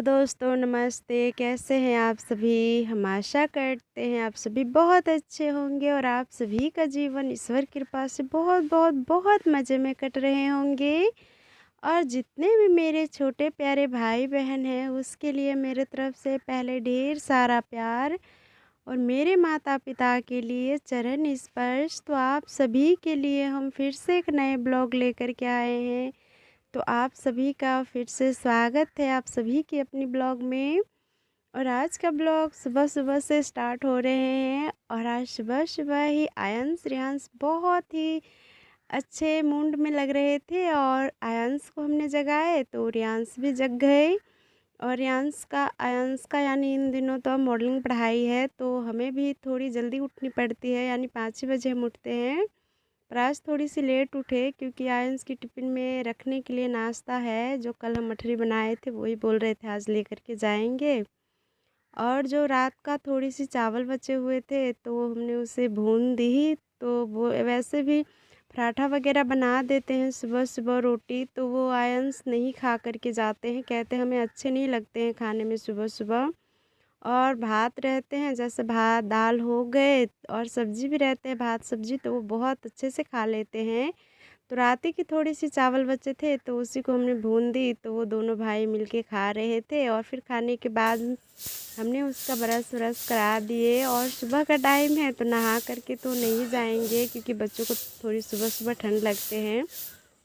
दोस्तों, नमस्ते। कैसे हैं आप सभी? हम आशा करते हैं आप सभी बहुत अच्छे होंगे और आप सभी का जीवन ईश्वर कृपा से बहुत बहुत बहुत मज़े में कट रहे होंगे। और जितने भी मेरे छोटे प्यारे भाई बहन हैं उसके लिए मेरे तरफ से पहले ढेर सारा प्यार और मेरे माता पिता के लिए चरण स्पर्श। तो आप सभी के लिए हम फिर से एक नए ब्लॉग लेकर के आए हैं। तो आप सभी का फिर से स्वागत है आप सभी के अपनी ब्लॉग में। और आज का ब्लॉग सुबह-सुबह से स्टार्ट हो रहे हैं और आज सुबह-सुबह ही आयंश रियांश बहुत ही अच्छे मूड में लग रहे थे और आयंश को हमने जगाए तो रियांश भी जग गए। और आयंश का यानी इन दिनों तो मॉडलिंग पढ़ाई है तो हमें भी थोड़ी जल्दी उठनी पड़ती है, यानी 5 ही बजे हम उठते हैं। पर आज थोड़ी-सी लेट उठे क्योंकि आयंश की टिफ़िन में रखने के लिए नाश्ता है, जो कल हम मठरी बनाए थे वही बोल रहे थे आज लेकर के जाएँगे। और जो रात का थोड़ी-सी चावल बचे हुए थे तो हमने उसे भून दी, तो वो वैसे भी पराठा वग़ैरह बना देते हैं सुबह-सुबह रोटी, तो वो आयंश नहीं खा कर के जाते हैं, कहते हैं हमें अच्छे नहीं लगते हैं खाने में सुबह-सुबह। और भात रहते हैं, जैसे भात दाल हो गए और सब्ज़ी भी रहते हैं, भात सब्ज़ी तो वो बहुत अच्छे से खा लेते हैं। तो रात ही की थोड़ी-सी चावल बचे थे तो उसी को हमने भून दी, तो वो दोनों भाई मिलके खा रहे थे। और फिर खाने के बाद हमने उसका ब्रश-व्रश करा दिए और सुबह का टाइम है तो नहा कर के तो नहीं जाएँगे क्योंकि बच्चों को थोड़ी सुबह-सुबह ठंड लगते हैं।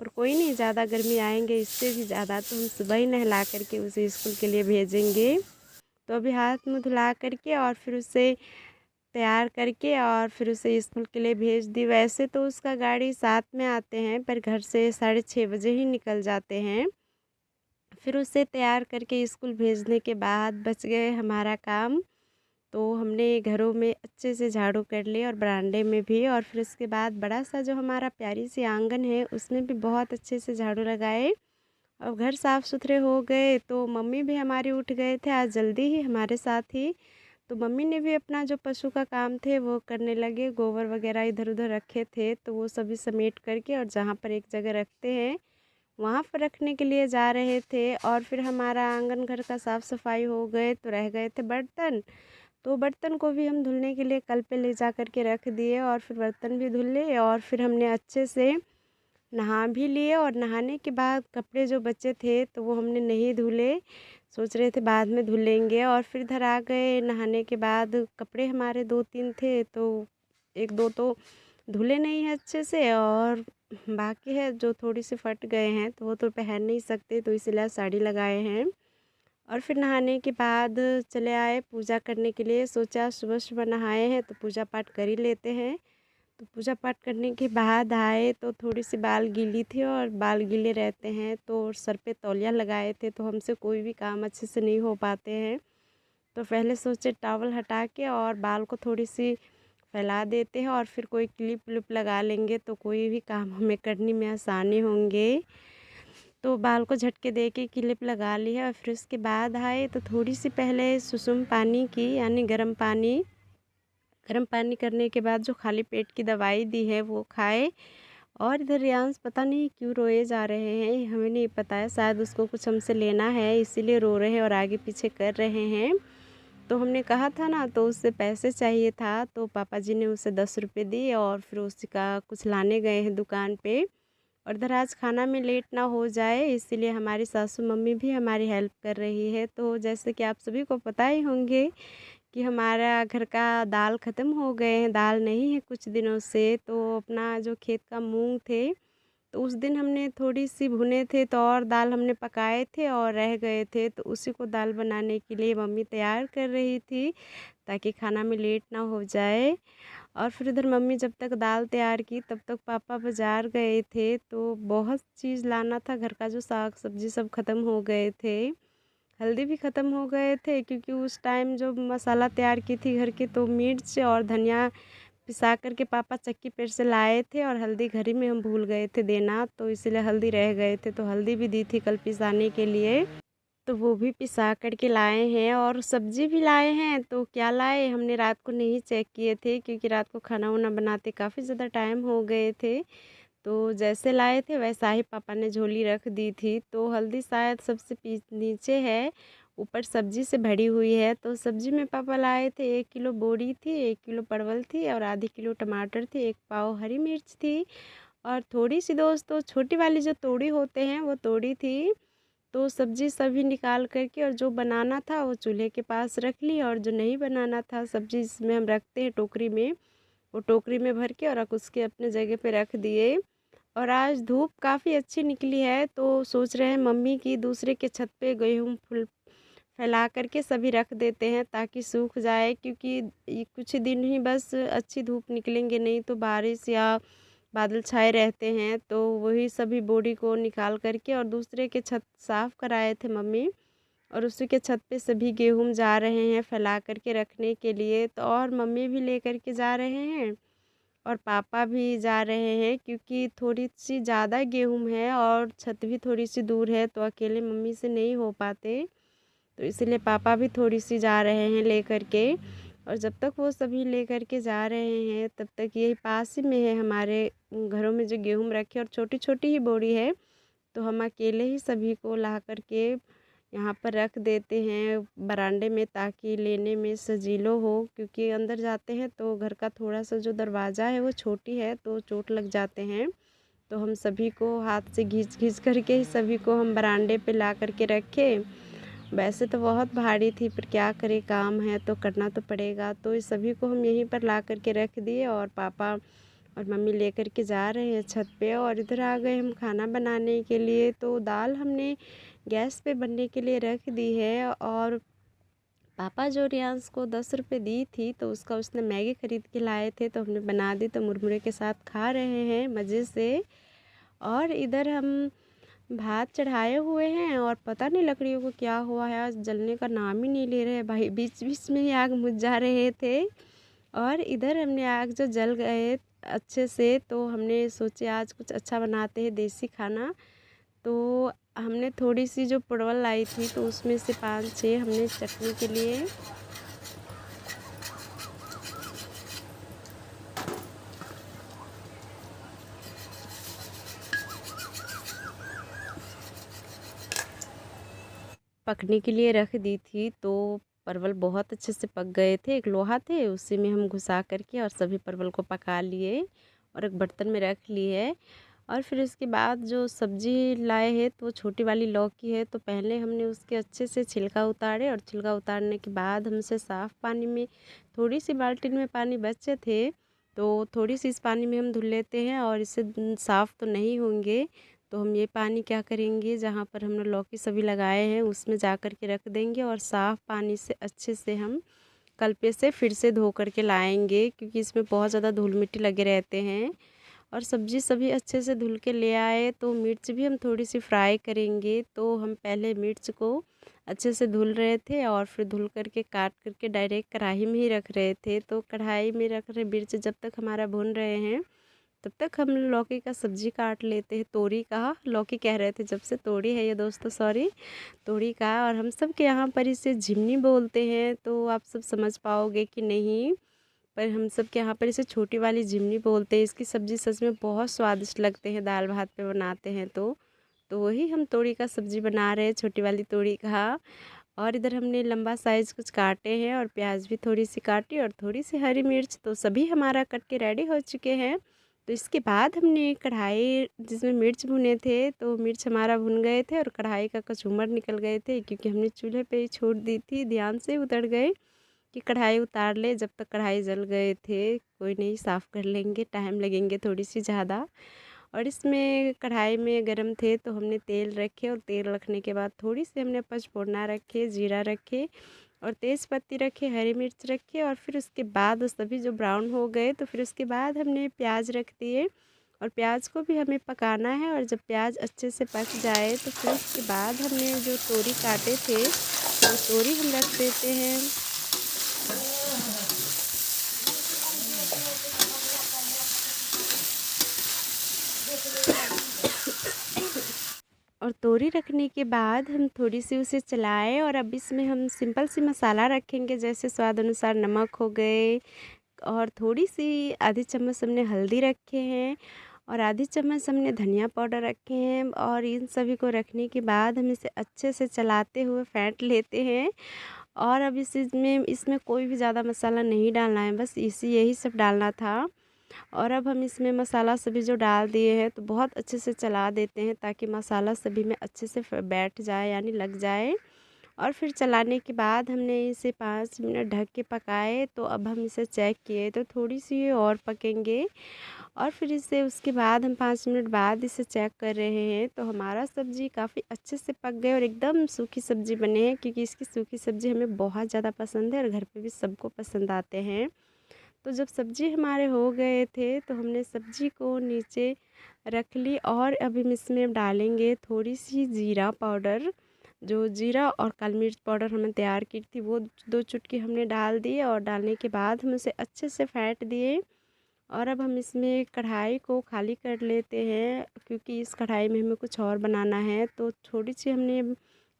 पर कोई नहीं, ज़्यादा गर्मी आएँगे इससे भी ज़्यादा तो हम सुबह ही नहला कर के उसे स्कूल के लिए भेजेंगे। तो अभी हाथ मुँह धुला करके और फिर उसे तैयार करके और फिर उसे स्कूल के लिए भेज दी। वैसे तो उसका गाड़ी 7 में आते हैं पर घर से 6:30 बजे ही निकल जाते हैं। फिर उसे तैयार करके स्कूल भेजने के बाद बच गए हमारा काम। तो हमने घरों में अच्छे से झाड़ू कर लिए और बरामदे में भी, और फिर उसके बाद बड़ा-सा जो हमारा प्यारी सी आँगन है उसमें भी बहुत अच्छे से झाड़ू लगाए। और घर साफ़-सुथरे हो गए तो मम्मी भी हमारी उठ गए थे आज जल्दी ही हमारे साथ ही। तो मम्मी ने भी अपना जो पशु का काम थे वो करने लगे, गोबर वगैरह इधर-उधर रखे थे तो वो सभी समेट करके और जहाँ पर एक जगह रखते हैं वहाँ पर रखने के लिए जा रहे थे। और फिर हमारा आंगन घर का साफ़-सफाई हो गए तो रह गए थे बर्तन, तो बर्तन को भी हम धुलने के लिए कल पे ले जा कर के रख दिए और फिर बर्तन भी धुल लिए और फिर हमने अच्छे से नहा भी लिए। और नहाने के बाद कपड़े जो बचे थे तो वो हमने नहीं धुले, सोच रहे थे बाद में धुलेंगे। और फिर इधर आ गए, नहाने के बाद कपड़े हमारे 2-3 थे तो 1-2 तो धुले नहीं हैं अच्छे से और बाकी है जो थोड़ी सी फट गए हैं तो वो तो पहन नहीं सकते तो इसीलिए साड़ी लगाए हैं। और फिर नहाने के बाद चले आए पूजा करने के लिए, सोचा सुबह-सुबह नहाए हैं तो पूजा पाठ कर ही लेते हैं। तो पूजा पाठ करने के बाद आए तो थोड़ी-सी बाल गीली थी और बाल गीले रहते हैं तो सर पे तौलिया लगाए थे तो हमसे कोई भी काम अच्छे से नहीं हो पाते हैं। तो पहले सोचे टॉवल हटा के और बाल को थोड़ी-सी फैला देते हैं और फिर कोई क्लिप-विलिप लगा लेंगे तो कोई भी काम हमें करने में आसानी होंगे। तो बाल को झटके दे के क्लिप लगा ली है और फिर उसके बाद आए तो थोड़ी-सी पहले सुसुम पानी की यानी गर्म पानी करने के बाद जो खाली पेट की दवाई दी है वो खाए। और इधर रियांश पता नहीं क्यों रोए जा रहे हैं, हमें नहीं पता है, शायद उसको कुछ हमसे लेना है इसीलिए रो रहे हैं और आगे पीछे कर रहे हैं। तो हमने कहा था ना तो उससे पैसे चाहिए था तो पापा जी ने उसे 10 रुपये दिए और फिर उसी का कुछ लाने गए हैं दुकान पे। और इधर आज खाना में लेट ना हो जाए इसीलिए हमारी सासू मम्मी भी हमारी हेल्प कर रही है। तो जैसे कि आप सभी को पता ही होंगे कि हमारा घर का दाल ख़त्म हो गए हैं, दाल नहीं है कुछ दिनों से, तो अपना जो खेत का मूंग थे तो उस दिन हमने थोड़ी-सी भुने थे तो और दाल हमने पकाए थे और रह गए थे तो उसी को दाल बनाने के लिए मम्मी तैयार कर रही थी ताकि खाना में लेट ना हो जाए। और फिर इधर मम्मी जब तक दाल तैयार की तब तक पापा बाज़ार गए थे तो बहुत चीज़ लाना था, घर का जो साग-सब्ज़ी सब ख़त्म हो गए थे। हल्दी भी ख़त्म हो गए थे क्योंकि उस टाइम जो मसाला तैयार की थी घर के तो मिर्च और धनिया पिसा कर के पापा चक्की पर से लाए थे और हल्दी घर ही में हम भूल गए थे देना तो इसलिए हल्दी रह गए थे, तो हल्दी भी दी थी कल पिसाने के लिए। तो वो भी पिसा कर के लाए हैं और सब्ज़ी भी लाए हैं। तो क्या लाए हमने रात को नहीं चेक किए थे क्योंकि रात को खाना वाना बनाते काफ़ी ज़्यादा टाइम हो गए थे। तो जैसे लाए थे वैसा ही पापा ने झोली रख दी थी। तो हल्दी शायद सबसे नीचे है, ऊपर सब्जी से भरी हुई है। तो सब्जी में पापा लाए थे 1 किलो बोरी थी, 1 किलो परवल थी और आधी किलो टमाटर थी, 1 पाव हरी मिर्च थी और थोड़ी-सी दोस्तों छोटी वाली जो तोड़ी होते हैं वो तोड़ी थी। तो सब्जी सभी निकाल कर के और जो बनाना था वो चूल्हे के पास रख ली और जो नहीं बनाना था सब्जी जिसमें हम रखते हैं टोकरी में, वो टोकरी में भर के और रख उसके अपने जगह पे रख दिए। और आज धूप काफ़ी अच्छी निकली है तो सोच रहे हैं मम्मी की दूसरे के छत पे गेहूँ फुल फैला कर के सभी रख देते हैं ताकि सूख जाए, क्योंकि ये कुछ ही दिन ही बस अच्छी धूप निकलेंगे, नहीं तो बारिश या बादल छाए रहते हैं। तो वही सभी बोरी को निकाल कर के और दूसरे के छत साफ़ कराए थे मम्मी और उसी के छत पे सभी गेहूँ जा रहे हैं फैला कर के रखने के लिए। तो और मम्मी भी लेकर के जा रहे हैं और पापा भी जा रहे हैं, क्योंकि थोड़ी-सी ज़्यादा गेहूँ है और छत भी थोड़ी-सी दूर है तो अकेले मम्मी से नहीं हो पाते। तो इसलिए पापा भी थोड़ी-सी जा रहे हैं लेकर के। और जब तक वो सभी लेकर के जा रहे हैं तब तक यही पास ही में है हमारे घरों में जो गेहूँ रखे और छोटी-छोटी ही बोरी है, तो हम अकेले ही सभी को ला कर के यहाँ पर रख देते हैं बरामदे में ताकि लेने में सजीलो हो, क्योंकि अंदर जाते हैं तो घर का थोड़ा-सा जो दरवाज़ा है वो छोटी है तो चोट लग जाते हैं। तो हम सभी को हाथ से घींच-घींच कर के ही सभी को हम बरामदे पे ला कर के रखे। वैसे तो बहुत भारी थी पर क्या करें, काम है तो करना तो पड़ेगा। तो इस सभी को हम यहीं पर ला कर के रख दिए और पापा और मम्मी लेकर के जा रहे हैं छत पे और इधर आ गए हम खाना बनाने के लिए। तो दाल हमने गैस पे बनने के लिए रख दी है और पापा जो रियांश को 10 रुपये दी थी तो उसका उसने मैगी ख़रीद के लाए थे तो हमने बना दी, तो मुरमुरे के साथ खा रहे हैं मज़े से। और इधर हम भात चढ़ाए हुए हैं और पता नहीं लकड़ियों को क्या हुआ है, आज जलने का नाम ही नहीं ले रहे हैं भाई, बीच-बीच में ही आग बुझ जा रहे थे। और इधर हमने आग जो जल गए अच्छे से तो हमने सोचे आज कुछ अच्छा बनाते हैं देसी खाना। तो हमने थोड़ी-सी जो परवल लाई थी तो उसमें से 5-6 हमने चटनी के लिए पकने के लिए रख दी थी। तो परवल बहुत अच्छे से पक गए थे, एक लोहा थे उसी में हम घुसा करके और सभी परवल को पका लिए और एक बर्तन में रख लिए। और फिर उसके बाद जो सब्ज़ी लाए हैं तो छोटी वाली लौकी है तो पहले हमने उसके अच्छे से छिलका उतारे और छिलका उतारने के बाद हमसे साफ़ पानी में थोड़ी सी बाल्टी में पानी बचे थे तो थोड़ी सी इस पानी में हम धुल लेते हैं और इससे साफ़ तो नहीं होंगे। तो हम ये पानी क्या करेंगे, जहाँ पर हमने लौकी सभी लगाए हैं उसमें जा कर के रख देंगे और साफ़ पानी से अच्छे से हम कल पे से फिर से धो कर के लाएंगे, क्योंकि इसमें बहुत ज़्यादा धूल मिट्टी लगे रहते हैं। और सब्ज़ी सभी अच्छे से धुल के ले आए तो मिर्च भी हम थोड़ी सी फ्राई करेंगे। तो हम पहले मिर्च को अच्छे से धुल रहे थे और फिर धुल करके काट करके डायरेक्ट कढ़ाई में ही रख रहे थे। तो कढ़ाई में रख रहे मिर्च जब तक हमारा भून रहे हैं तब तक हम लौकी का सब्ज़ी काट लेते हैं, तोरी का, लौकी कह रहे थे जब से तोरी है ये दोस्तों, सॉरी, तोरी का। और हम सब के यहाँ पर इसे झिमनी बोलते हैं तो आप सब समझ पाओगे कि नहीं, पर हम सब के यहाँ पर इसे छोटी वाली झिमनी बोलते हैं। इसकी सब्ज़ी सच में बहुत स्वादिष्ट लगते हैं, दाल भात पे बनाते हैं तो वही हम तोरी का सब्ज़ी बना रहे हैं, छोटी वाली तोरी का। और इधर हमने लंबा साइज़ कुछ काटे हैं और प्याज भी थोड़ी सी काटी और थोड़ी सी हरी मिर्च, तो सभी हमारा कट के रेडी हो चुके हैं। तो इसके बाद हमने कढ़ाई जिसमें मिर्च भुने थे तो मिर्च हमारा भुन गए थे और कढ़ाई का कचूमर निकल गए थे, क्योंकि हमने चूल्हे पे ही छोड़ दी थी, ध्यान से उतर गए कि कढ़ाई उतार ले, जब तक कढ़ाई जल गए थे। कोई नहीं, साफ़ कर लेंगे, टाइम लगेंगे थोड़ी सी ज़्यादा। और इसमें कढ़ाई में गरम थे तो हमने तेल रखे और तेल रखने के बाद थोड़ी सी हमने पचफोड़ना रखे, जीरा रखे और तेज़ पत्ती रखे, हरी मिर्च रखे और फिर उसके बाद वो सभी जो ब्राउन हो गए तो फिर उसके बाद हमने प्याज रख दिए और प्याज को भी हमें पकाना है। और जब प्याज अच्छे से पक जाए तो फिर उसके बाद हमने जो तोरी काटे थे वो तोरी हम रख देते हैं। और तोरी रखने के बाद हम थोड़ी सी उसे चलाएं और अब इसमें हम सिंपल सी मसाला रखेंगे, जैसे स्वाद अनुसार नमक हो गए और थोड़ी सी आधी चम्मच हमने हल्दी रखे हैं और आधी चम्मच हमने धनिया पाउडर रखे हैं। और इन सभी को रखने के बाद हम इसे अच्छे से चलाते हुए फेंट लेते हैं। और अब इसमें इसमें कोई भी ज़्यादा मसाला नहीं डालना है, बस यही सब डालना था। और अब हम इसमें मसाला सभी जो डाल दिए हैं तो बहुत अच्छे से चला देते हैं ताकि मसाला सभी में अच्छे से बैठ जाए यानी लग जाए। और फिर चलाने के बाद हमने इसे 5 मिनट ढक के पकाए। तो अब हम इसे चेक किए तो थोड़ी सी ये और पकेंगे। और फिर इसे उसके बाद हम 5 मिनट बाद इसे चेक कर रहे हैं तो हमारा सब्ज़ी काफ़ी अच्छे से पक गए और एकदम सूखी सब्ज़ी बने हैं, क्योंकि इसकी सूखी सब्ज़ी हमें बहुत ज़्यादा पसंद है और घर पे भी सबको पसंद आते हैं। तो जब सब्ज़ी हमारे हो गए थे तो हमने सब्ज़ी को नीचे रख ली। और अभी हम इसमें डालेंगे थोड़ी सी जीरा पाउडर। जो जीरा और काली मिर्च पाउडर हमने तैयार की थी वो 2 चुटकी हमने डाल दिए। और डालने के बाद हम उसे अच्छे से फेंट दिए। और अब हम इसमें कढ़ाई को खाली कर लेते हैं, क्योंकि इस कढ़ाई में हमें कुछ और बनाना है। तो थोड़ी सी हमने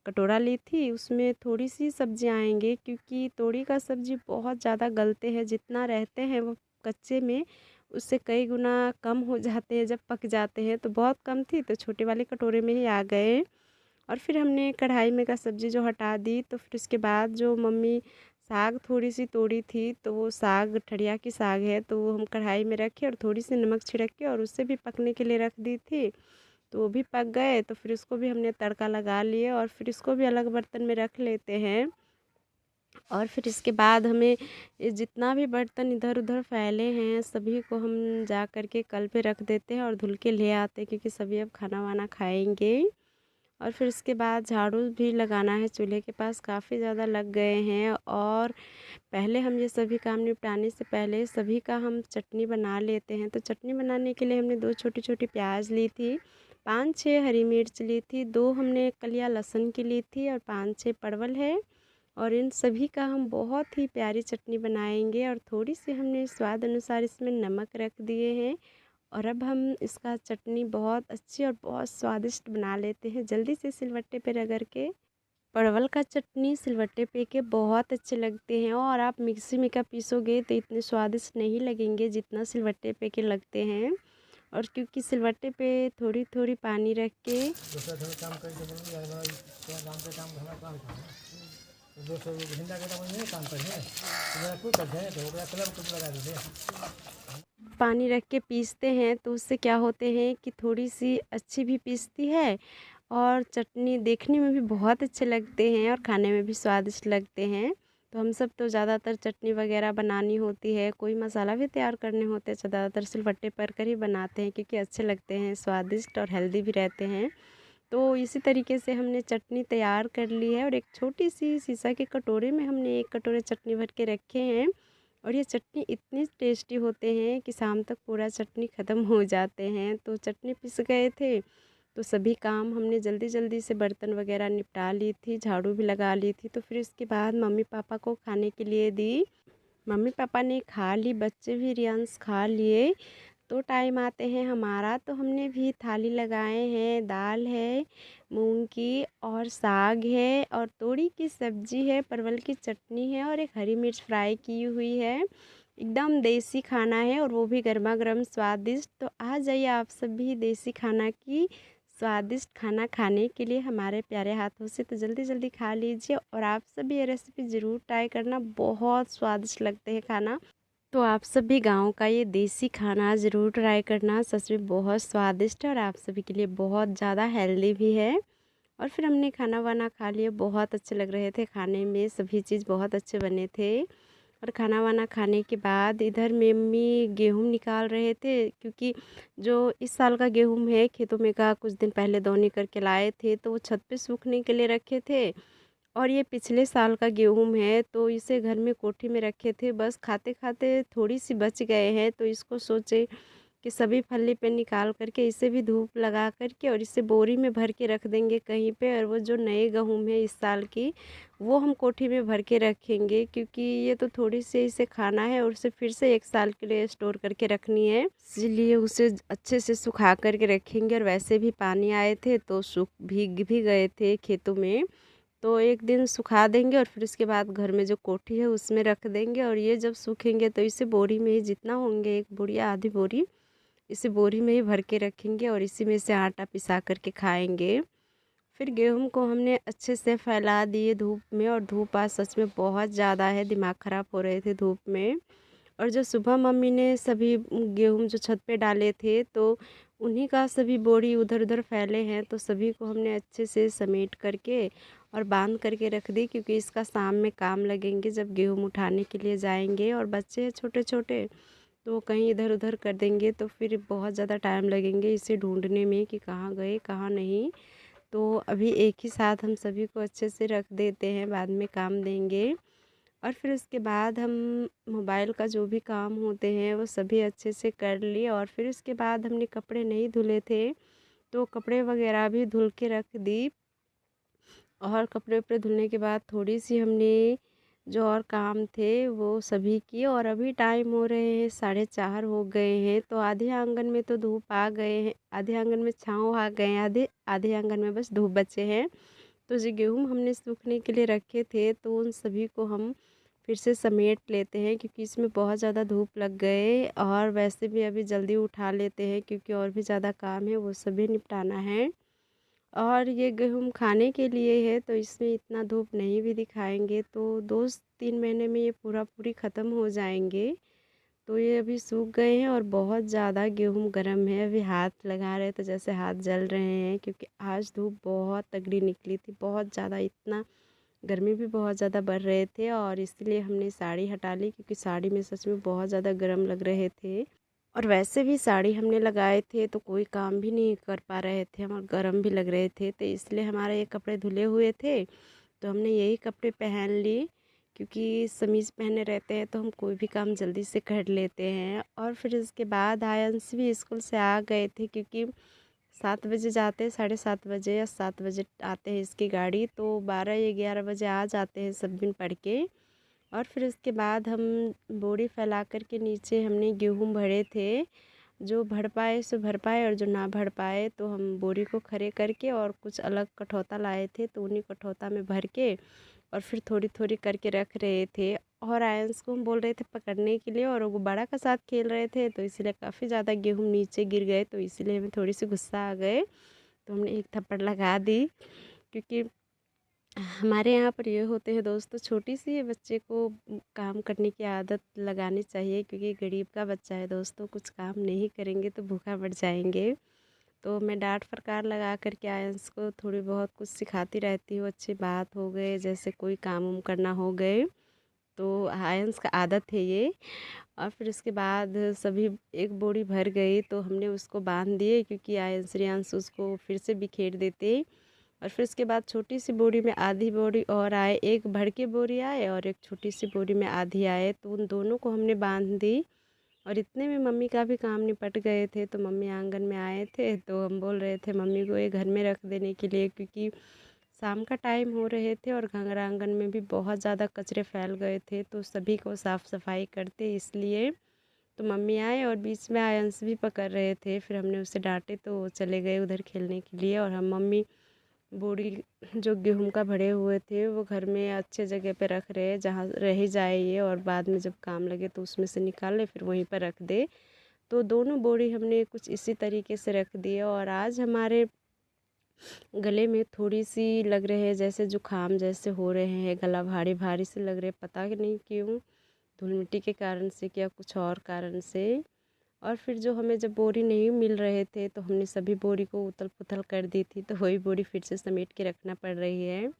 कटोरा ली थी, उसमें थोड़ी सी सब्जियाँ आएंगे, क्योंकि तोरी का सब्ज़ी बहुत ज़्यादा गलते हैं। जितना रहते हैं वो कच्चे में उससे कई गुना कम हो जाते हैं, जब पक जाते हैं। तो बहुत कम थी तो छोटे वाले कटोरे में ही आ गए। और फिर हमने कढ़ाई में का सब्ज़ी जो हटा दी। तो फिर उसके बाद जो मम्मी साग थोड़ी सी तोड़ी थी तो वो साग ठरिया की साग है, तो वो हम कढ़ाई में रखे और थोड़ी सी नमक छिड़क के और उससे भी पकने के लिए रख दी थी। तो वो भी पक गए तो फिर उसको भी हमने तड़का लगा लिए और फिर इसको भी अलग बर्तन में रख लेते हैं। और फिर इसके बाद हमें ये जितना भी बर्तन इधर उधर फैले हैं सभी को हम जा कर के कल पे रख देते हैं और धुल के ले आते हैं, क्योंकि सभी अब खाना वाना खाएंगे। और फिर उसके बाद झाड़ू भी लगाना है, चूल्हे के पास काफ़ी ज़्यादा लग गए हैं। और पहले हम ये सभी काम निपटाने से पहले सभी का हम चटनी बना लेते हैं। तो चटनी बनाने के लिए हमने 2 छोटी छोटी प्याज ली थी, 5-6 हरी मिर्च ली थी, 2 हमने कलियां लहसुन की ली थी और 5-6 परवल है। और इन सभी का हम बहुत ही प्यारी चटनी बनाएंगे। और थोड़ी सी हमने स्वाद अनुसार इसमें नमक रख दिए हैं। और अब हम इसका चटनी बहुत अच्छी और बहुत स्वादिष्ट बना लेते हैं जल्दी से सिलवट्टे पे रगड़ के। परवल का चटनी सिलवट्टे पे के बहुत अच्छे लगते हैं, और आप मिक्सी में का पीसोगे तो इतने स्वादिष्ट नहीं लगेंगे जितना सिलवट्टे पे के लगते हैं। और क्योंकि सिलवट्टे पे थोड़ी थोड़ी पानी रख के पानी रख के पीसते हैं तो उससे क्या होते हैं कि थोड़ी सी अच्छी भी पीसती है और चटनी देखने में भी बहुत अच्छे लगते हैं और खाने में भी स्वादिष्ट लगते हैं। तो हम सब तो ज़्यादातर चटनी वगैरह बनानी होती है, कोई मसाला भी तैयार करने होते हैं तो ज़्यादातर सिलबट्टे पर कर ही बनाते हैं, क्योंकि अच्छे लगते हैं, स्वादिष्ट और हेल्दी भी रहते हैं। तो इसी तरीके से हमने चटनी तैयार कर ली है और एक छोटी सी शीशा के कटोरे में हमने 1 कटोरे चटनी भर के रखे हैं। और ये चटनी इतनी टेस्टी होते हैं कि शाम तक पूरा चटनी ख़त्म हो जाते हैं। तो चटनी पिस गए थे तो सभी काम हमने जल्दी जल्दी से बर्तन वगैरह निपटा ली थी, झाड़ू भी लगा ली थी। तो फिर उसके बाद मम्मी पापा को खाने के लिए दी। मम्मी पापा ने खा ली, बच्चे भी रियांश खा लिए। तो टाइम आते हैं हमारा, तो हमने भी थाली लगाए हैं, दाल है मूंग की और साग है और तोरी की सब्जी है, परवल की चटनी है और एक हरी मिर्च फ्राई की हुई है। एकदम देसी खाना है और वो भी गर्मा गर्म स्वादिष्ट। तो आ जाइए आप सभी देसी खाना की स्वादिष्ट खाना खाने के लिए हमारे प्यारे हाथों से। तो जल्दी जल्दी खा लीजिए और आप सभी ये रेसिपी ज़रूर ट्राई करना, बहुत स्वादिष्ट लगते हैं खाना। तो आप सभी गाँव का ये देसी खाना ज़रूर ट्राई करना, सच में बहुत स्वादिष्ट है और आप सभी के लिए बहुत ज़्यादा हेल्दी भी है। और फिर हमने खाना वाना खा लिया, बहुत अच्छे लग रहे थे खाने में, सभी चीज़ बहुत अच्छे बने थे। और खाना वाना खाने के बाद इधर मम्मी गेहूँ निकाल रहे थे, क्योंकि जो इस साल का गेहूँ है खेतों में का कुछ दिन पहले दौनी करके लाए थे तो वो छत पे सूखने के लिए रखे थे। और ये पिछले साल का गेहूँ है तो इसे घर में कोठी में रखे थे, बस खाते खाते थोड़ी सी बच गए हैं। तो इसको सोचे कि सभी फल्ली पे निकाल करके इसे भी धूप लगा करके और इसे बोरी में भर के रख देंगे कहीं पे। और वो जो नए गेहूँ है इस साल की वो हम कोठी में भर के रखेंगे, क्योंकि ये तो थोड़ी सी इसे खाना है और उसे फिर से 1 साल के लिए स्टोर करके रखनी है, इसलिए उसे अच्छे से सुखा करके रखेंगे। और वैसे भी पानी आए थे तो सूख भीग भी गए थे खेतों में, तो एक दिन सुखा देंगे और फिर उसके बाद घर में जो कोठी है उसमें रख देंगे। और ये जब सूखेंगे तो इसे बोरी में ही जितना होंगे, 1 बोरी या आधी बोरी इसी बोरी में ही भर के रखेंगे और इसी में से आटा पिसा करके खाएंगे। फिर गेहूं को हमने अच्छे से फैला दिए धूप में, और धूप आज सच में बहुत ज़्यादा है, दिमाग ख़राब हो रहे थे धूप में। और जो सुबह मम्मी ने सभी गेहूं जो छत पे डाले थे, तो उन्हीं का सभी बोरी उधर उधर फैले हैं, तो सभी को हमने अच्छे से समेट करके और बांध करके रख दी, क्योंकि इसका शाम में काम लगेंगे जब गेहूं उठाने के लिए जाएंगे। और बच्चे हैं छोटे छोटे, तो वो कहीं इधर उधर कर देंगे तो फिर बहुत ज़्यादा टाइम लगेंगे इसे ढूंढने में कि कहाँ गए कहाँ नहीं। तो अभी एक ही साथ हम सभी को अच्छे से रख देते हैं, बाद में काम देंगे। और फिर उसके बाद हम मोबाइल का जो भी काम होते हैं वो सभी अच्छे से कर लिए। और फिर उसके बाद हमने कपड़े नहीं धुले थे, तो कपड़े वगैरह भी धुल के रख दी। और कपड़े उपड़े धुलने के बाद थोड़ी सी हमने जो और काम थे वो सभी किए। और अभी टाइम हो रहे हैं 4:30 हो गए हैं, तो आधे आंगन में तो धूप आ गए हैं, आधे आंगन में छाँव आ गए हैं, आधे आधे आंगन में बस धूप बचे हैं। तो जो गेहूँ हमने सूखने के लिए रखे थे, तो उन सभी को हम फिर से समेट लेते हैं, क्योंकि इसमें बहुत ज़्यादा धूप लग गए। और वैसे भी अभी जल्दी उठा लेते हैं, क्योंकि और भी ज़्यादा काम है वो सभी निपटाना है। और ये गेहूँ खाने के लिए है, तो इसमें इतना धूप नहीं भी दिखाएंगे, तो 2-3 महीने में ये पूरा पूरी ख़त्म हो जाएंगे। तो ये अभी सूख गए हैं और बहुत ज़्यादा गेहूँ गर्म है, अभी हाथ लगा रहे तो जैसे हाथ जल रहे हैं, क्योंकि आज धूप बहुत तगड़ी निकली थी, बहुत ज़्यादा, इतना गर्मी भी बहुत ज़्यादा बढ़ रहे थे। और इसलिए हमने साड़ी हटा ली, क्योंकि साड़ी में सच में बहुत ज़्यादा गर्म लग रहे थे। और वैसे भी साड़ी हमने लगाए थे तो कोई काम भी नहीं कर पा रहे थे हम, और गर्म भी लग रहे थे, तो इसलिए हमारे ये कपड़े धुले हुए थे, तो हमने यही कपड़े पहन लिए। क्योंकि समीज़ पहने रहते हैं तो हम कोई भी काम जल्दी से कर लेते हैं। और फिर इसके बाद आयंस भी स्कूल से आ गए थे, क्योंकि 7 बजे जाते हैं, 7:30 बजे या 7 बजे आते हैं इसकी गाड़ी, तो 12 या 11 बजे आ जाते हैं सब दिन पढ़ के। और फिर उसके बाद हम बोरी फैला कर के नीचे हमने गेहूँ भरे थे, जो भर पाए सो भर पाए, और जो ना भर पाए तो हम बोरी को खड़े करके और कुछ अलग कठौता लाए थे, तो उन्हीं कठौता में भर के और फिर थोड़ी थोड़ी करके रख रहे थे। और आयंस को हम बोल रहे थे पकड़ने के लिए, और वो गुब्बारा के साथ खेल रहे थे, तो इसीलिए काफ़ी ज़्यादा गेहूँ नीचे गिर गए, तो इसीलिए हमें थोड़ी सी गुस्सा आ गए, तो हमने एक थप्पड़ लगा दी। क्योंकि हमारे यहाँ पर ये होते हैं दोस्तों, छोटी सी बच्चे को काम करने की आदत लगानी चाहिए, क्योंकि गरीब का बच्चा है दोस्तों, कुछ काम नहीं करेंगे तो भूखा मर जाएंगे। तो मैं डांट फटकार लगा कर के आयंस को थोड़ी बहुत कुछ सिखाती रहती हूँ, अच्छी बात हो गए, जैसे कोई काम उम करना हो गए, तो आयंस का आदत है ये। और फिर उसके बाद सभी एक बोरी भर गई, तो हमने उसको बांध दिए, क्योंकि आयंस रियांश उसको फिर से बिखेर देते। और फिर उसके बाद छोटी सी बोरी में आधी बोरी और आए, एक भर के बोरी आए और एक छोटी सी बोरी में आधी आए, तो उन दोनों को हमने बांध दी। और इतने में मम्मी का भी काम निपट गए थे, तो मम्मी आंगन में आए थे, तो हम बोल रहे थे मम्मी को ये घर में रख देने के लिए, क्योंकि शाम का टाइम हो रहे थे और घंघरा आंगन में भी बहुत ज़्यादा कचरे फैल गए थे, तो सभी को साफ़ सफाई करते इसलिए। तो मम्मी आए और बीच में आयंस भी पकड़ रहे थे, फिर हमने उसे डांटे तो वो चले गए उधर खेलने के लिए। और हम मम्मी बोरी जो गेहूं का भरे हुए थे वो घर में अच्छे जगह पे रख रहे हैं, जहाँ रह ही जाए ये, और बाद में जब काम लगे तो उसमें से निकाल ले फिर वहीं पर रख दे। तो दोनों बोरी हमने कुछ इसी तरीके से रख दिए। और आज हमारे गले में थोड़ी सी लग रहे हैं जैसे जुकाम जैसे हो रहे हैं, गला भारी भारी से लग रहे, पता नहीं क्यों, धूल मिट्टी के कारण से क्या कुछ और कारण से। और फिर जो हमें जब बोरी नहीं मिल रहे थे, तो हमने सभी बोरी को उथल पुथल कर दी थी, तो वही बोरी फिर से समेट के रखना पड़ रही है।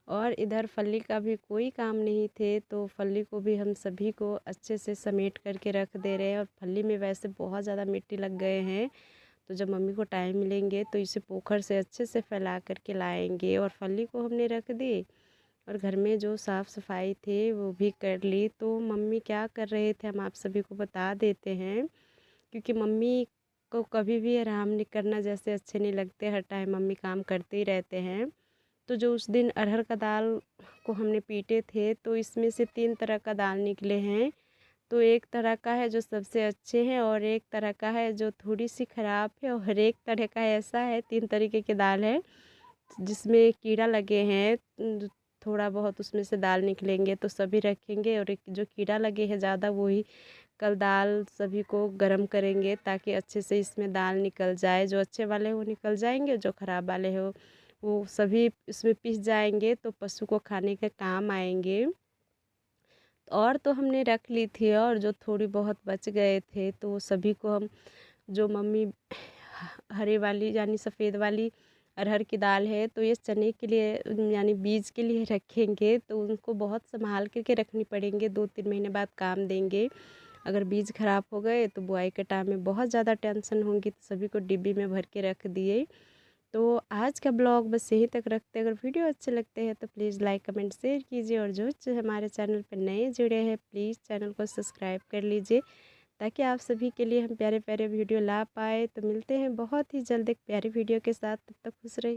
और इधर फली का भी कोई काम नहीं थे, तो फली को भी हम सभी को अच्छे से समेट करके रख दे रहे हैं। और फली में वैसे बहुत ज़्यादा मिट्टी लग गए हैं, तो जब मम्मी को टाइम मिलेंगे तो इसे पोखर से अच्छे से फैला करके लाएंगे। और फली को हमने रख दी, और घर में जो साफ़ सफाई थे वो भी कर ली। तो मम्मी क्या कर रहे थे हम आप सभी को बता देते हैं, क्योंकि मम्मी को कभी भी आराम नहीं करना जैसे अच्छे नहीं लगते, हर टाइम मम्मी काम करते ही रहते हैं। तो जो उस दिन अरहर का दाल को हमने पीटे थे, तो इसमें से 3 तरह का दाल निकले हैं। तो एक तरह का है जो सबसे अच्छे हैं, और एक तरह का है जो थोड़ी सी ख़राब है, और एक तरह का ऐसा है, 3 तरीके की दाल है जिसमें कीड़ा लगे हैं। थोड़ा बहुत उसमें से दाल निकलेंगे तो सभी रखेंगे, और एक जो कीड़ा लगे हैं ज़्यादा वही कल दाल सभी को गरम करेंगे ताकि अच्छे से इसमें दाल निकल जाए। जो अच्छे वाले वो निकल जाएंगे, जो ख़राब वाले हो वो सभी इसमें पिस जाएंगे तो पशु को खाने के काम आएंगे। और तो हमने रख ली थी, और जो थोड़ी बहुत बच गए थे तो वो सभी को हम, जो मम्मी हरे वाली यानी सफ़ेद वाली अरहर की दाल है तो ये चने के लिए यानी बीज के लिए रखेंगे, तो उनको बहुत संभाल करके रखनी पड़ेंगे, 2-3 महीने बाद काम देंगे। अगर बीज खराब हो गए तो बुआई के टाइम में बहुत ज़्यादा टेंशन होंगी, तो सभी को डिब्बी में भर के रख दिए। तो आज का ब्लॉग बस यहीं तक रखते हैं। अगर वीडियो अच्छे लगते हैं तो प्लीज़ लाइक कमेंट शेयर कीजिए, और जो हमारे चैनल पर नए जुड़े हैं प्लीज़ चैनल को सब्सक्राइब कर लीजिए, ताकि आप सभी के लिए हम प्यारे प्यारे वीडियो ला पाए। तो मिलते हैं बहुत ही जल्द एक प्यारी वीडियो के साथ, तब तक खुश रहिए।